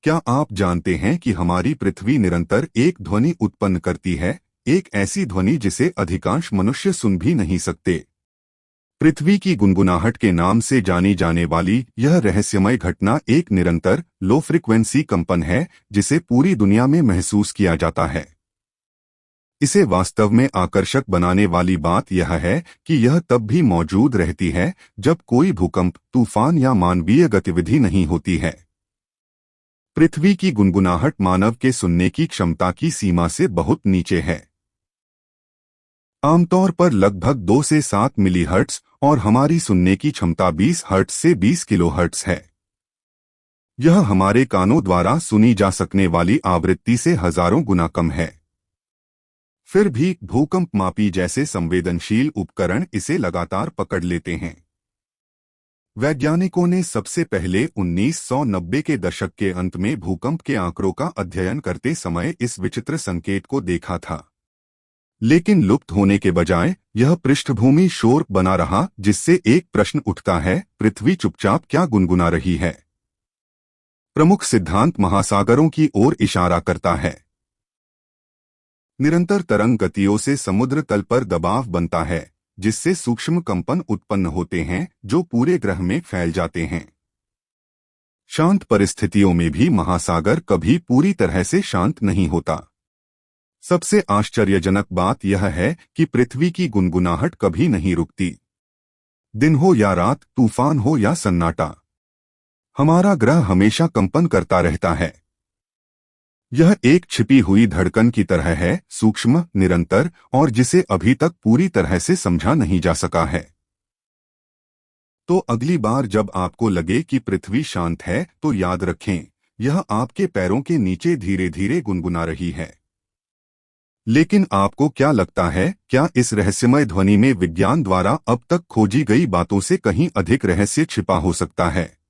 क्या आप जानते हैं कि हमारी पृथ्वी निरंतर एक ध्वनि उत्पन्न करती है, एक ऐसी ध्वनि जिसे अधिकांश मनुष्य सुन भी नहीं सकते। पृथ्वी की गुनगुनाहट के नाम से जानी जाने वाली यह रहस्यमय घटना एक निरंतर लो फ्रिक्वेंसी कंपन है जिसे पूरी दुनिया में महसूस किया जाता है। इसे वास्तव में आकर्षक बनाने वाली बात यह है कि यह तब भी मौजूद रहती है जब कोई भूकंप, तूफान या मानवीय गतिविधि नहीं होती है। पृथ्वी की गुनगुनाहट मानव के सुनने की क्षमता की सीमा से बहुत नीचे है, आमतौर पर लगभग 2 से 7 मिलीहर्ट्ज, और हमारी सुनने की क्षमता 20 हर्ट्ज से 20 किलोहर्ट्ज है। यह हमारे कानों द्वारा सुनी जा सकने वाली आवृत्ति से हजारों गुना कम है। फिर भी भूकंप मापी जैसे संवेदनशील उपकरण इसे लगातार पकड़ लेते हैं। वैज्ञानिकों ने सबसे पहले 1990 के दशक के अंत में भूकंप के आंकड़ों का अध्ययन करते समय इस विचित्र संकेत को देखा था, लेकिन लुप्त होने के बजाय यह पृष्ठभूमि शोर बना रहा, जिससे एक प्रश्न उठता है, पृथ्वी चुपचाप क्या गुनगुना रही है? प्रमुख सिद्धांत महासागरों की ओर इशारा करता है। निरंतर तरंग गतियों से समुद्र तल पर दबाव बनता है, जिससे सूक्ष्म कंपन उत्पन्न होते हैं जो पूरे ग्रह में फैल जाते हैं। शांत परिस्थितियों में भी महासागर कभी पूरी तरह से शांत नहीं होता। सबसे आश्चर्यजनक बात यह है कि पृथ्वी की गुनगुनाहट कभी नहीं रुकती। दिन हो या रात, तूफान हो या सन्नाटा, हमारा ग्रह हमेशा कंपन करता रहता है। यह एक छिपी हुई धड़कन की तरह है, सूक्ष्म, निरंतर, और जिसे अभी तक पूरी तरह से समझा नहीं जा सका है। तो अगली बार जब आपको लगे कि पृथ्वी शांत है, तो याद रखें, यह आपके पैरों के नीचे धीरे धीरे गुनगुना रही है। लेकिन आपको क्या लगता है, क्या इस रहस्यमय ध्वनि में विज्ञान द्वारा अब तक खोजी गई बातों से कहीं अधिक रहस्य छिपा हो सकता है?